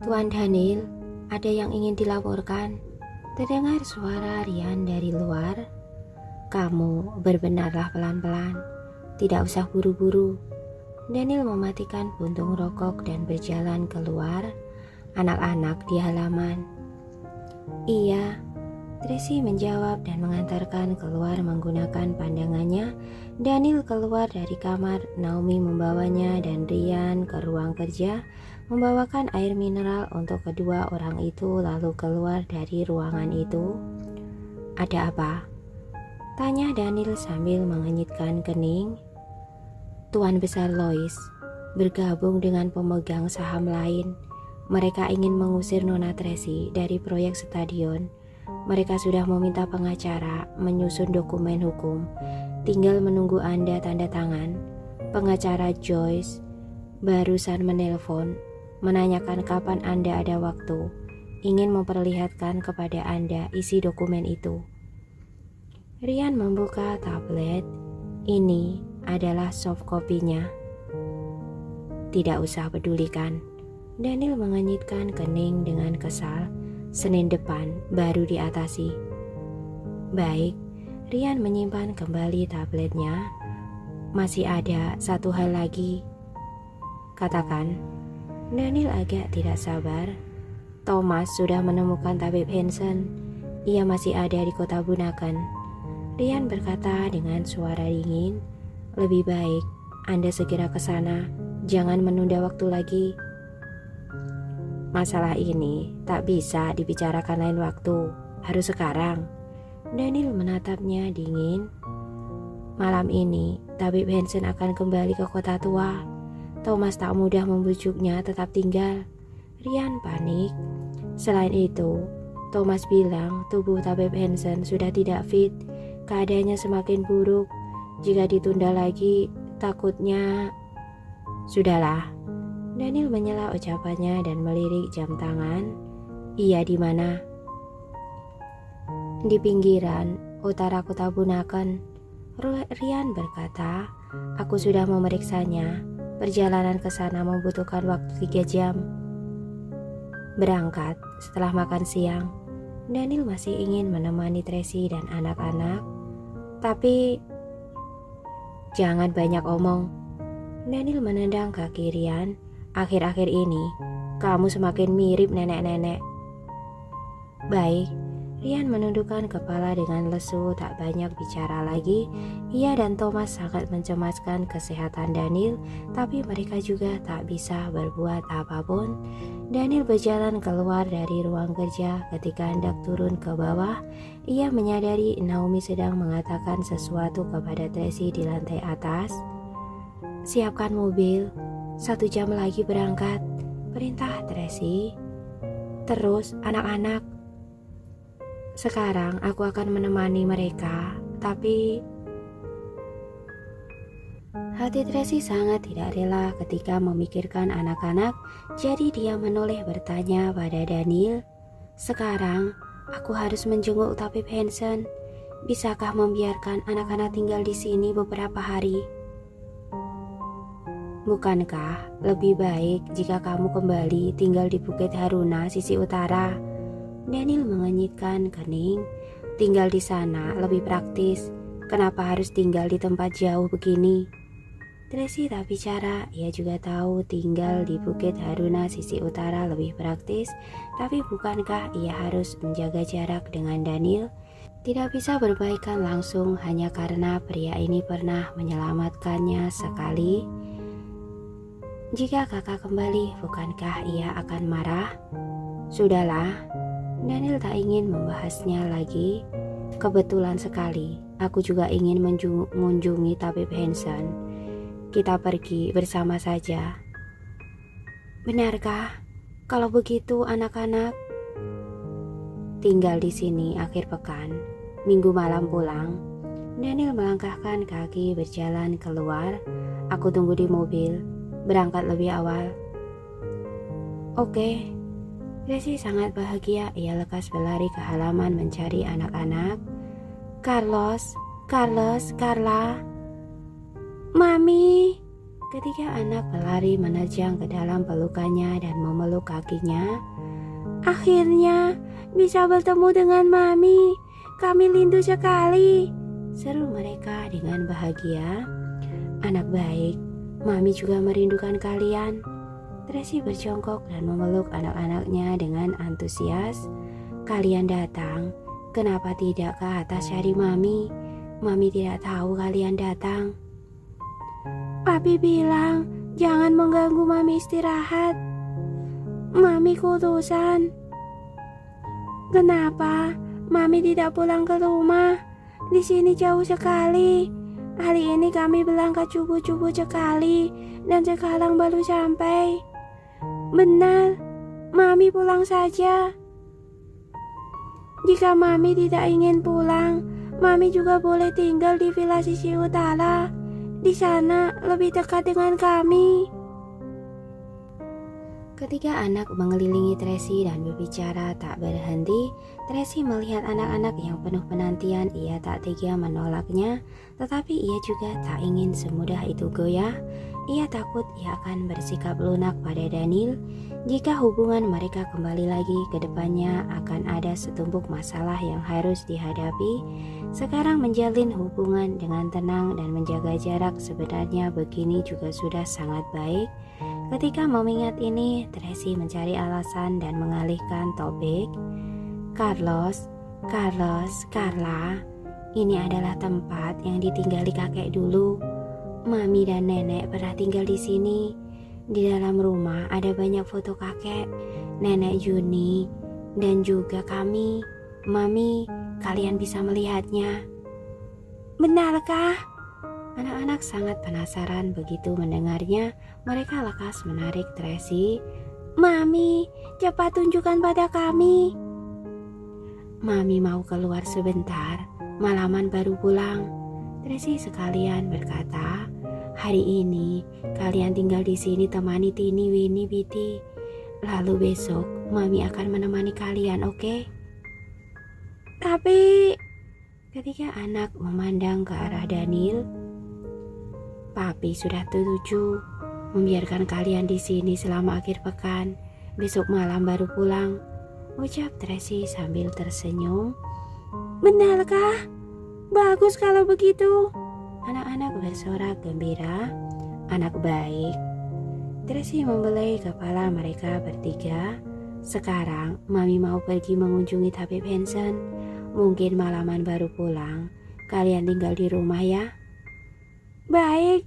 Tuan Daniel, ada yang ingin dilaporkan. Terdengar suara Rian dari luar. Kamu berbenarlah pelan-pelan, tidak usah buru-buru. Daniel mematikan puntung rokok dan berjalan keluar. Anak-anak di halaman. Iya, Tracy menjawab dan mengantarkan keluar menggunakan pandangannya. Daniel keluar dari kamar, Naomi membawanya dan Rian ke ruang kerja, membawakan air mineral untuk kedua orang itu lalu keluar dari ruangan itu. Ada apa? Tanya Daniel sambil mengenyitkan kening. Tuan Besar Lois bergabung dengan pemegang saham lain. Mereka ingin mengusir Nona Tracy dari proyek stadion. Mereka sudah meminta pengacara menyusun dokumen hukum. Tinggal menunggu Anda tanda tangan. Pengacara Joyce barusan menelpon, menanyakan kapan Anda ada waktu. Ingin memperlihatkan kepada Anda isi dokumen itu. Rian membuka tablet. Ini adalah soft copy-nya. Tidak usah pedulikan. Daniel mengenyitkan kening dengan kesal. Senin depan baru diatasi. Baik, Rian menyimpan kembali tabletnya. Masih ada satu hal lagi. Katakan. Daniel agak tidak sabar. Thomas sudah menemukan tabib Hansen. Ia masih ada di kota Bunaken. Rian berkata dengan suara dingin. Lebih baik Anda segera ke sana. Jangan menunda waktu lagi. Masalah ini tak bisa dibicarakan lain waktu, harus sekarang. Daniel menatapnya dingin. Malam ini, tabib Hansen akan kembali ke kota tua. Thomas tak mudah membujuknya tetap tinggal. Rian panik. Selain itu, Thomas bilang tubuh tabib Hansen sudah tidak fit. Keadaannya semakin buruk. Jika ditunda lagi, takutnya... Sudahlah. Daniel menyela ucapannya dan melirik jam tangan. Iya, di mana? Di pinggiran utara kota Bunaken. Rian berkata, aku sudah memeriksanya. Perjalanan ke sana membutuhkan waktu 3 jam. Berangkat setelah makan siang. Daniel masih ingin menemani Tracy dan anak-anak. Tapi jangan banyak omong. Daniel menendang kaki Rian. Akhir-akhir ini, kamu semakin mirip nenek-nenek. Baik, Rian menundukkan kepala dengan lesu, tak banyak bicara lagi. Ia dan Thomas sangat mencemaskan kesehatan Daniel, tapi mereka juga tak bisa berbuat apapun. Daniel berjalan keluar dari ruang kerja. Ketika hendak turun ke bawah, ia menyadari Naomi sedang mengatakan sesuatu kepada Tracy di lantai atas. Siapkan mobil. 1 jam lagi berangkat, perintah Tracy. Terus anak-anak. Sekarang aku akan menemani mereka, tapi... Hati Tracy sangat tidak rela ketika memikirkan anak-anak, jadi dia menoleh bertanya pada Daniel. Sekarang aku harus menjenguk tabib Hansen. Bisakah membiarkan anak-anak tinggal di sini beberapa hari? Bukankah lebih baik jika kamu kembali tinggal di Bukit Haruna sisi utara? Daniel mengenyitkan kening. Tinggal di sana lebih praktis. Kenapa harus tinggal di tempat jauh begini? Tracy tak bicara. Ia juga tahu tinggal di Bukit Haruna sisi utara lebih praktis. Tapi bukankah ia harus menjaga jarak dengan Daniel? Tidak bisa berbaikan langsung hanya karena pria ini pernah menyelamatkannya sekali. Jika kakak kembali, bukankah ia akan marah? Sudahlah, Daniel tak ingin membahasnya lagi. Kebetulan sekali, aku juga ingin mengunjungi tabib Hansen. Kita pergi bersama saja. Benarkah? Kalau begitu anak-anak tinggal di sini akhir pekan, minggu malam pulang. Daniel melangkahkan kaki berjalan keluar. Aku tunggu di mobil. Berangkat lebih awal. Oke. Tracy sangat bahagia. Ia lekas berlari ke halaman mencari anak-anak. Carlos, Carla. Mami. Ketika anak berlari menerjang ke dalam pelukannya dan memeluk kakinya, "Akhirnya bisa bertemu dengan Mami. Kami rindu sekali," seru mereka dengan bahagia. "Anak baik, Mami juga merindukan kalian." Tracy berjongkok dan memeluk anak-anaknya dengan antusias. "Kalian datang, kenapa tidak ke atas cari Mami? Mami tidak tahu kalian datang." "Papi bilang jangan mengganggu Mami istirahat. Mami kutusan." "Kenapa Mami tidak pulang ke rumah? Di sini jauh sekali. Hari ini kami berangkat subuh-subuh sekali dan sekarang baru sampai." "Benar, Mami pulang saja. Jika Mami tidak ingin pulang, Mami juga boleh tinggal di villa sisi utara. Di sana lebih dekat dengan kami." Ketika anak mengelilingi Tracy dan berbicara tak berhenti, Tracy melihat anak-anak yang penuh penantian. Ia tak tega menolaknya, tetapi ia juga tak ingin semudah itu goyah. Ia takut ia akan bersikap lunak pada Daniel. Jika hubungan mereka kembali lagi ke depannya, akan ada setumpuk masalah yang harus dihadapi. Sekarang menjalin hubungan dengan tenang dan menjaga jarak sebenarnya begini juga sudah sangat baik. Ketika mengingat ini, Tracy mencari alasan dan mengalihkan topik. Carla, ini adalah tempat yang ditinggali kakek dulu. Mami dan nenek pernah tinggal di sini. Di dalam rumah ada banyak foto kakek, nenek Juni, dan juga kami. Mami, kalian bisa melihatnya." "Benarkah?" Anak-anak sangat penasaran. Begitu mendengarnya, mereka lekas menarik Tracy. "Mami, cepat tunjukkan pada kami." "Mami mau keluar sebentar, malaman baru pulang." Tracy sekalian berkata, "Hari ini kalian tinggal di sini temani Tini, Winnie, Biti. Lalu besok Mami akan menemani kalian, oke?" "Tapi..." Ketika anak memandang ke arah Daniel, "Papi sudah setuju membiarkan kalian di sini selama akhir pekan. Besok malam baru pulang," ucap Tracy sambil tersenyum. "Benarkah? Bagus kalau begitu." Anak-anak bersorak gembira. "Anak baik." Tracy membelai kepala mereka bertiga. "Sekarang Mami mau pergi mengunjungi tabib Hansen. Mungkin malaman baru pulang. Kalian tinggal di rumah ya." "Baik."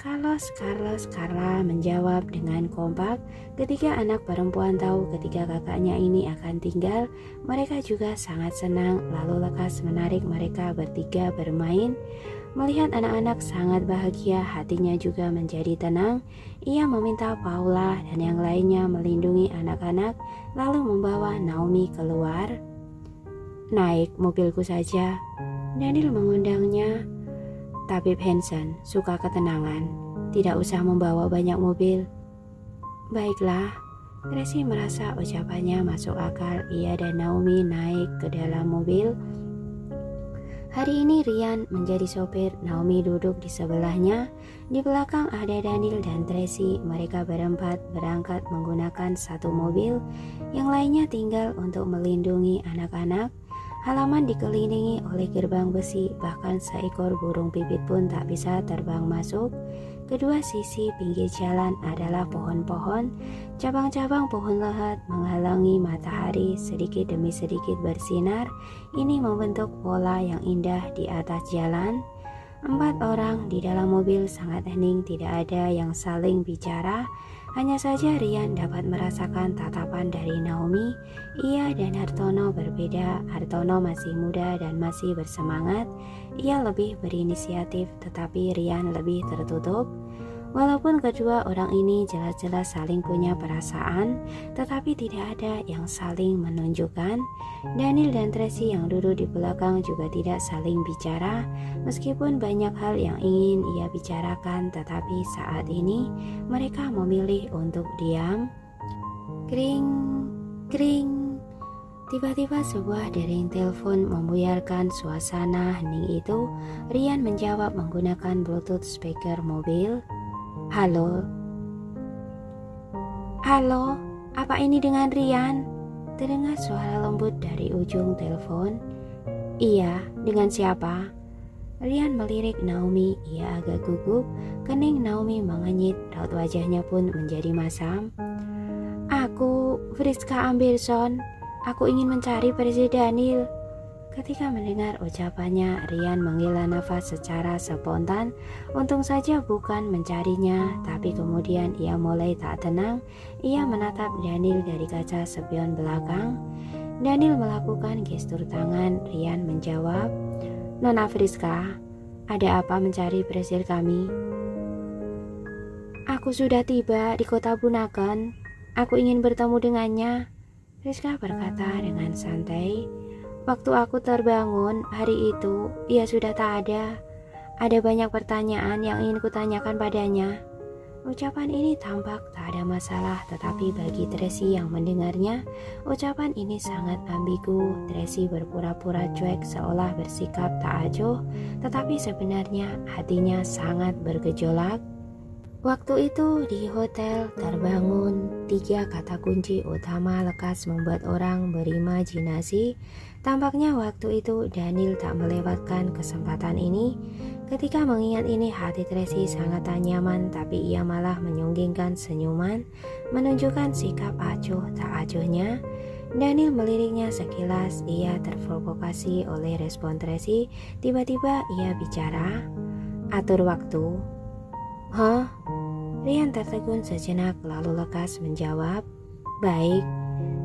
Carla menjawab dengan kompak. Ketika anak perempuan tahu ketika kakaknya ini akan tinggal, mereka juga sangat senang, lalu lekas menarik mereka bertiga bermain. Melihat anak-anak sangat bahagia, hatinya juga menjadi tenang. Ia meminta Paula dan yang lainnya melindungi anak-anak, lalu membawa Naomi keluar. "Naik mobilku saja," Daniel mengundangnya. "Tabib Hansen suka ketenangan, tidak usah membawa banyak mobil." "Baiklah." Tracy merasa ucapannya masuk akal. Ia dan Naomi naik ke dalam mobil. Hari ini Ryan menjadi sopir, Naomi duduk di sebelahnya. Di belakang ada Daniel dan Tracy. Mereka berempat berangkat menggunakan satu mobil, yang lainnya tinggal untuk melindungi anak-anak. Halaman dikelilingi oleh gerbang besi, bahkan seekor burung pipit pun tak bisa terbang masuk. Kedua sisi pinggir jalan adalah pohon-pohon. Cabang-cabang pohon lehat menghalangi matahari sedikit demi sedikit bersinar. Ini membentuk pola yang indah di atas jalan. 4 orang di dalam mobil sangat hening, tidak ada yang saling bicara. Hanya saja Ryan dapat merasakan tatapan dari Naomi. Ia dan Hartono berbeda. Hartono masih muda dan masih bersemangat. Ia lebih berinisiatif, tetapi Ryan lebih tertutup. Walaupun kedua orang ini jelas-jelas saling punya perasaan, tetapi tidak ada yang saling menunjukkan. Daniel dan Tracy yang duduk di belakang juga tidak saling bicara, meskipun banyak hal yang ingin ia bicarakan, tetapi saat ini mereka memilih untuk diam. Kring, kring. Tiba-tiba sebuah dering telepon membuyarkan suasana hening itu. Ryan menjawab menggunakan Bluetooth speaker mobil. Halo, halo, apa ini dengan Rian? Terdengar suara lembut dari ujung telepon. Iya, dengan siapa? Rian melirik Naomi, ia agak gugup, kening Naomi mengenyit, raut wajahnya pun menjadi masam. Aku, Friska Amberson, aku ingin mencari Presiden Daniel. Ketika mendengar ucapannya, Rian menghela nafas secara spontan. Untung saja bukan mencarinya, tapi kemudian ia mulai tak tenang. Ia menatap Daniel dari kaca spion belakang. Daniel melakukan gestur tangan. Rian menjawab, Nona Friska, ada apa mencari presiden kami? Aku sudah tiba di kota Bunaken. Aku ingin bertemu dengannya, Friska berkata dengan santai. Waktu aku terbangun hari itu, ia sudah tak ada. Ada banyak pertanyaan yang ingin kutanyakan padanya. Ucapan ini tampak tak ada masalah, tetapi bagi Tracy yang mendengarnya, ucapan ini sangat ambigu. Tracy berpura-pura cuek seolah bersikap tak acuh, tetapi sebenarnya hatinya sangat bergejolak. Waktu itu di hotel terbangun, 3 kata kunci utama lekas membuat orang berimajinasi. Tampaknya waktu itu Daniel tak melewatkan kesempatan ini. Ketika mengingat ini, hati Tracy sangat tak nyaman, tapi ia malah menyunggingkan senyuman, menunjukkan sikap acuh tak acuhnya. Daniel meliriknya sekilas, ia terprovokasi oleh respon Tracy. Tiba-tiba ia bicara, atur waktu. Hah? Rian tertegun sejenak lalu lekas menjawab, baik.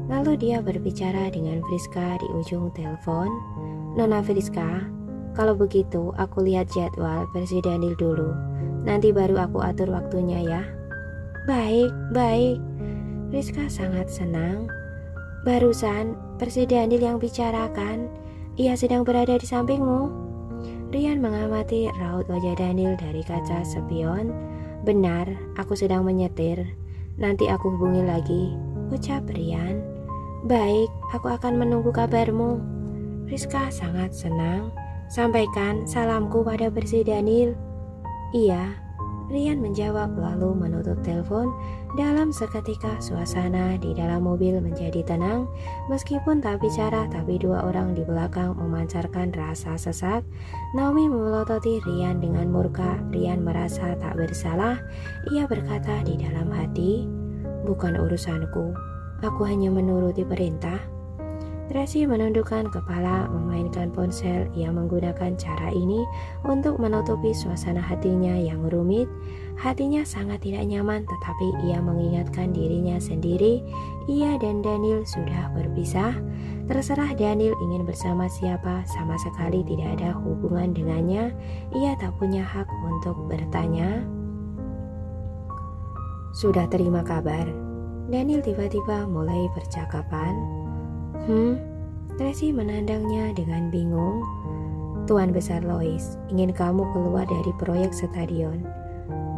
Lalu dia berbicara dengan Friska di ujung telepon. Nona Friska, kalau begitu aku lihat jadwal Presiden Daniel dulu. Nanti baru aku atur waktunya ya. Baik, baik. Friska sangat senang. Barusan Presiden Daniel yang bicarakan. Ia sedang berada di sampingmu. Rian mengamati raut wajah Daniel dari kaca spion. Benar, aku sedang menyetir. Nanti aku hubungi lagi, ucap Rian. Baik, aku akan menunggu kabarmu. Friska sangat senang. Sampaikan salamku pada Presiden Daniel. Iya, Rian menjawab lalu menutup telepon. Dalam seketika suasana di dalam mobil menjadi tenang. Meskipun tak bicara, tapi 2 orang di belakang memancarkan rasa sesak. Naomi memelototi Rian dengan murka. Rian merasa tak bersalah. Ia berkata di dalam hati, bukan urusanku, aku hanya menuruti perintah. Tracy menundukkan kepala, memainkan ponsel. Ia menggunakan cara ini untuk menutupi suasana hatinya yang rumit. Hatinya sangat tidak nyaman, tetapi ia mengingatkan dirinya sendiri. Ia dan Daniel sudah berpisah. Terserah Daniel ingin bersama siapa, sama sekali tidak ada hubungan dengannya. Ia tak punya hak untuk bertanya. Sudah terima kabar? Daniel tiba-tiba mulai percakapan. Tracy menandangnya dengan bingung. Tuan Besar Lois ingin kamu keluar dari proyek stadion.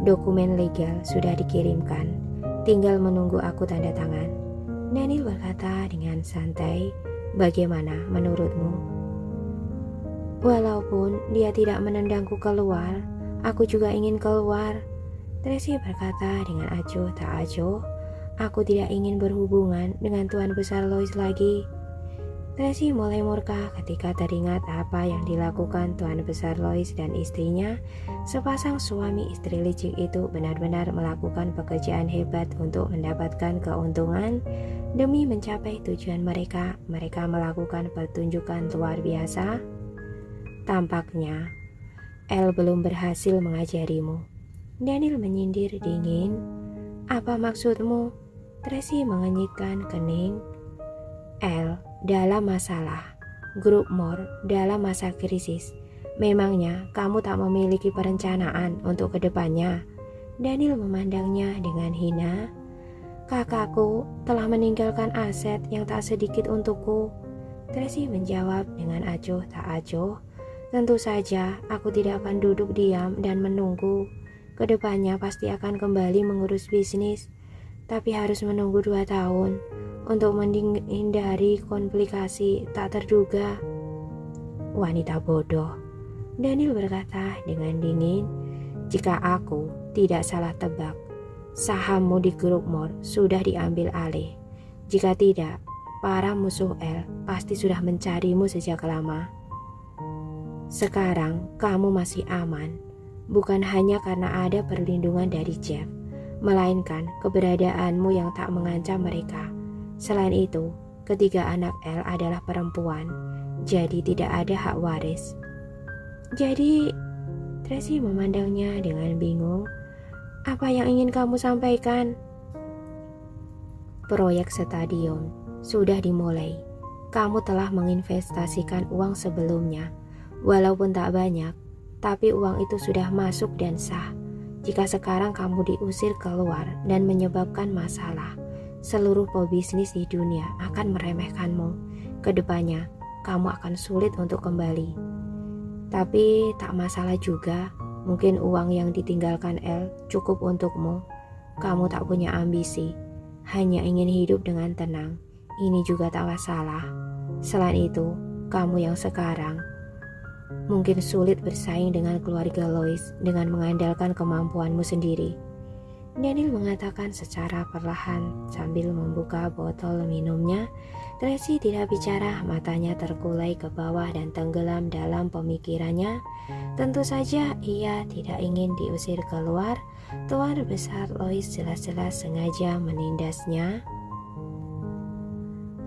Dokumen legal sudah dikirimkan, tinggal menunggu aku tanda tangan. Daniel berkata dengan santai, bagaimana menurutmu? Walaupun dia tidak menendangku keluar, aku juga ingin keluar. Tracy berkata dengan acuh tak acuh, aku tidak ingin berhubungan dengan Tuan Besar Lois lagi. Tracy mulai murka ketika teringat apa yang dilakukan Tuan Besar Lois dan istrinya. Sepasang suami istri licik itu benar-benar melakukan pekerjaan hebat untuk mendapatkan keuntungan. Demi mencapai tujuan mereka, mereka melakukan pertunjukan luar biasa. Tampaknya El belum berhasil mengajarimu. Daniel menyindir dingin. Apa maksudmu? Tracy mengenyitkan kening. El dalam masalah, Grup More dalam masa krisis. Memangnya kamu tak memiliki perencanaan untuk kedepannya? Daniel memandangnya dengan hina. Kakakku telah meninggalkan aset yang tak sedikit untukku. Tracy menjawab dengan acuh tak acuh. Tentu saja aku tidak akan duduk diam dan menunggu. Kedepannya pasti akan kembali mengurus bisnis. Tapi harus menunggu 2 tahun. Untuk menghindari komplikasi tak terduga. Wanita bodoh, Daniel berkata dengan dingin. Jika aku tidak salah tebak, sahammu di grup More sudah diambil alih. Jika tidak, para musuh El pasti sudah mencarimu sejak lama. Sekarang kamu masih aman, bukan hanya karena ada perlindungan dari Jeff, melainkan keberadaanmu yang tak mengancam mereka. Selain itu, ketiga anak El adalah perempuan, jadi tidak ada hak waris. Jadi, Tracy memandangnya dengan bingung. Apa yang ingin kamu sampaikan? Proyek stadion sudah dimulai. Kamu telah menginvestasikan uang sebelumnya. Walaupun tak banyak, tapi uang itu sudah masuk dan sah. Jika sekarang kamu diusir keluar dan menyebabkan masalah, seluruh pebisnis di dunia akan meremehkanmu. Kedepannya, kamu akan sulit untuk kembali. Tapi tak masalah juga, mungkin uang yang ditinggalkan El cukup untukmu. Kamu tak punya ambisi, hanya ingin hidup dengan tenang. Ini juga tak masalah. Selain itu, kamu yang sekarang mungkin sulit bersaing dengan keluarga Lois dengan mengandalkan kemampuanmu sendiri. Daniel mengatakan secara perlahan sambil membuka botol minumnya. Tracy tidak bicara, matanya terkulai ke bawah dan tenggelam dalam pemikirannya. Tentu saja ia tidak ingin diusir keluar. Tuan besar Lois jelas-jelas sengaja menindasnya.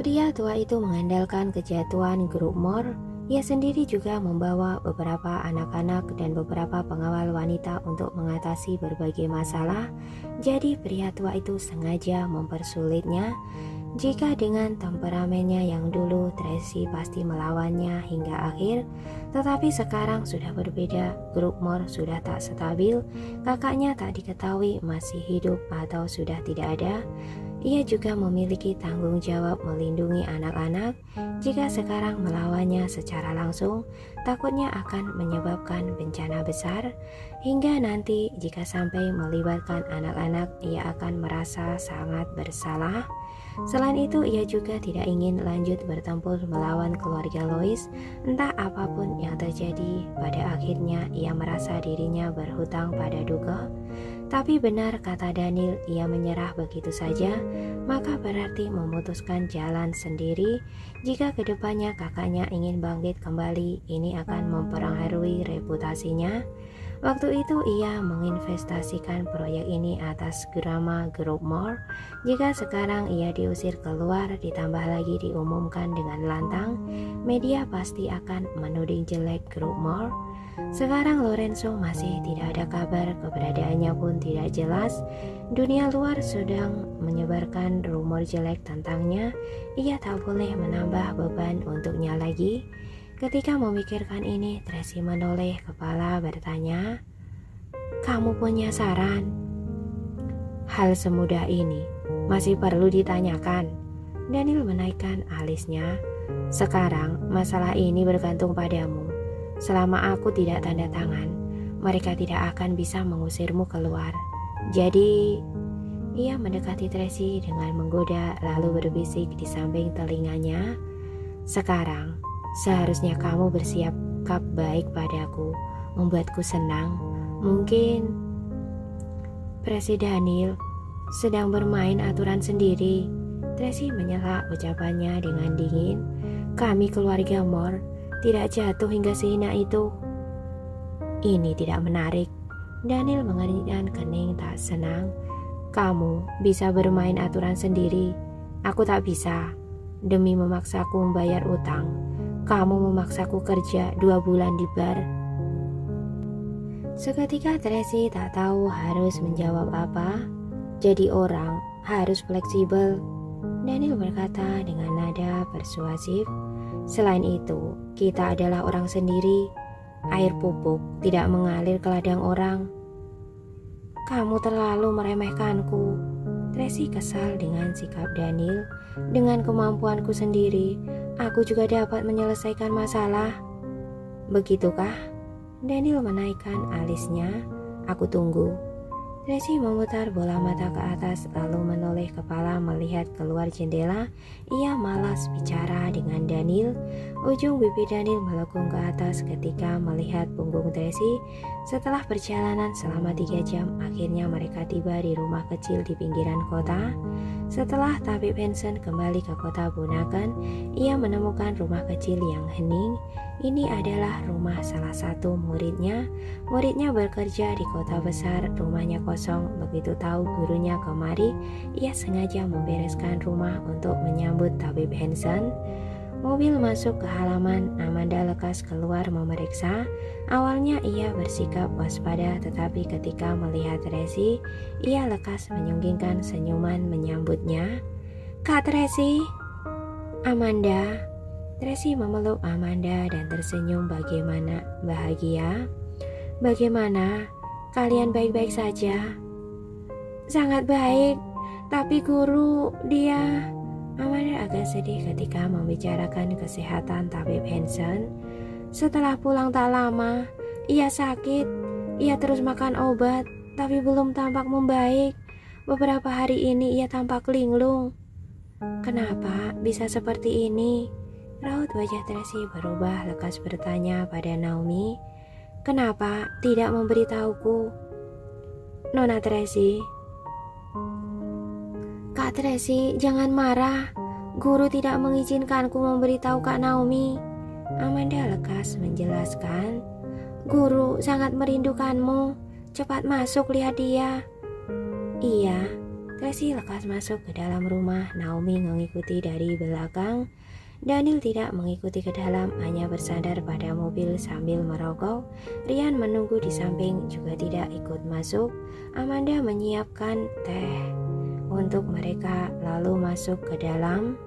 Pria tua itu mengandalkan kejatuhan grup More. Ia sendiri juga membawa beberapa anak-anak dan beberapa pengawal wanita untuk mengatasi berbagai masalah. Jadi pria tua itu sengaja mempersulitnya. Jika dengan temperamennya yang dulu Tracy pasti melawannya hingga akhir, tetapi sekarang sudah berbeda. Grup More sudah tak stabil, kakaknya tak diketahui masih hidup atau sudah tidak ada. Ia juga memiliki tanggung jawab melindungi anak-anak. Jika sekarang melawannya secara langsung, takutnya akan menyebabkan bencana besar. Hingga nanti jika sampai melibatkan anak-anak, ia akan merasa sangat bersalah. Selain itu, ia juga tidak ingin lanjut bertempur melawan keluarga Lois. Entah apapun yang terjadi, pada akhirnya ia merasa dirinya berhutang pada Dougal. Tapi benar kata Daniel, ia menyerah begitu saja, maka berarti memutuskan jalan sendiri. Jika kedepannya kakaknya ingin bangkit kembali, ini akan mempengaruhi reputasinya. Waktu itu ia menginvestasikan proyek ini atas nama grup More. Jika sekarang ia diusir keluar, ditambah lagi diumumkan dengan lantang, media pasti akan menuding jelek grup More. Sekarang Lorenzo masih tidak ada kabar, keberadaannya pun tidak jelas. Dunia luar sedang menyebarkan rumor jelek tentangnya. Ia tak boleh menambah beban untuknya lagi. Ketika memikirkan ini, Tracy menoleh kepala bertanya, "Kamu punya saran?" "Hal semudah ini masih perlu ditanyakan." Daniel menaikkan alisnya. "Sekarang masalah ini bergantung padamu. Selama aku tidak tanda tangan, mereka tidak akan bisa mengusirmu keluar. Jadi..." Ia mendekati Tracy dengan menggoda lalu berbisik di samping telinganya, "Sekarang seharusnya kamu bersikap baik padaku, membuatku senang. Mungkin Presiden Daniel sedang bermain aturan sendiri." Tracy menyela ucapannya dengan dingin. "Kami keluarga More tidak jatuh hingga sehina itu." "Ini tidak menarik." Daniel mengernyitkan kening tak senang. "Kamu bisa bermain aturan sendiri. Aku tak bisa. Demi memaksaku membayar utang, kamu memaksaku kerja 2 bulan di bar." Seketika Tracy tak tahu harus menjawab apa. "Jadi orang harus fleksibel," Daniel berkata dengan nada persuasif. "Selain itu, kita adalah orang sendiri. Air pupuk tidak mengalir ke ladang orang." "Kamu terlalu meremehkanku." Tracy kesal dengan sikap Daniel. "Dengan kemampuanku sendiri, aku juga dapat menyelesaikan masalah." "Begitukah?" Daniel menaikkan alisnya. "Aku tunggu." Tracy memutar bola mata ke atas lalu menoleh kepala melihat keluar jendela. Ia malas bicara dengan Daniel. Ujung pipi Daniel melengkung ke atas ketika melihat punggung Tracy. Setelah perjalanan selama 3 jam, akhirnya mereka tiba di rumah kecil di pinggiran kota. Setelah tabib Hansen kembali ke kota Bunaken, ia menemukan rumah kecil yang hening. Ini adalah rumah salah satu muridnya. Muridnya bekerja di kota besar, rumahnya kosong. Begitu tahu gurunya kemari, ia sengaja membereskan rumah untuk menyambut tabib Hansen. Mobil masuk ke halaman, Amanda lekas keluar memeriksa. Awalnya ia bersikap waspada, tetapi ketika melihat Tracy, ia lekas menyunggingkan senyuman menyambutnya. "Kak Tracy." "Amanda." Tracy memeluk Amanda dan tersenyum bagaimana bahagia. "Bagaimana? Kalian baik-baik saja?" "Sangat baik, tapi guru, dia..." Amanda agak sedih ketika membicarakan kesehatan tabib Hansen. "Setelah pulang tak lama, ia sakit. Ia terus makan obat, tapi belum tampak membaik. Beberapa hari ini ia tampak linglung." "Kenapa bisa seperti ini?" Raut wajah Tracy berubah, lekas bertanya pada Naomi. "Kenapa tidak memberitahuku?" "Nona Tracy." "Kak Tracy, jangan marah. Guru tidak mengizinkanku memberitahu Kak Naomi." Amanda lekas menjelaskan. "Guru sangat merindukanmu. Cepat masuk, lihat dia." "Iya." Tracy lekas masuk ke dalam rumah. Naomi mengikuti dari belakang. Daniel tidak mengikuti ke dalam, hanya bersandar pada mobil sambil merokok. Ryan menunggu di samping, juga tidak ikut masuk. Amanda menyiapkan teh untuk mereka lalu masuk ke dalam.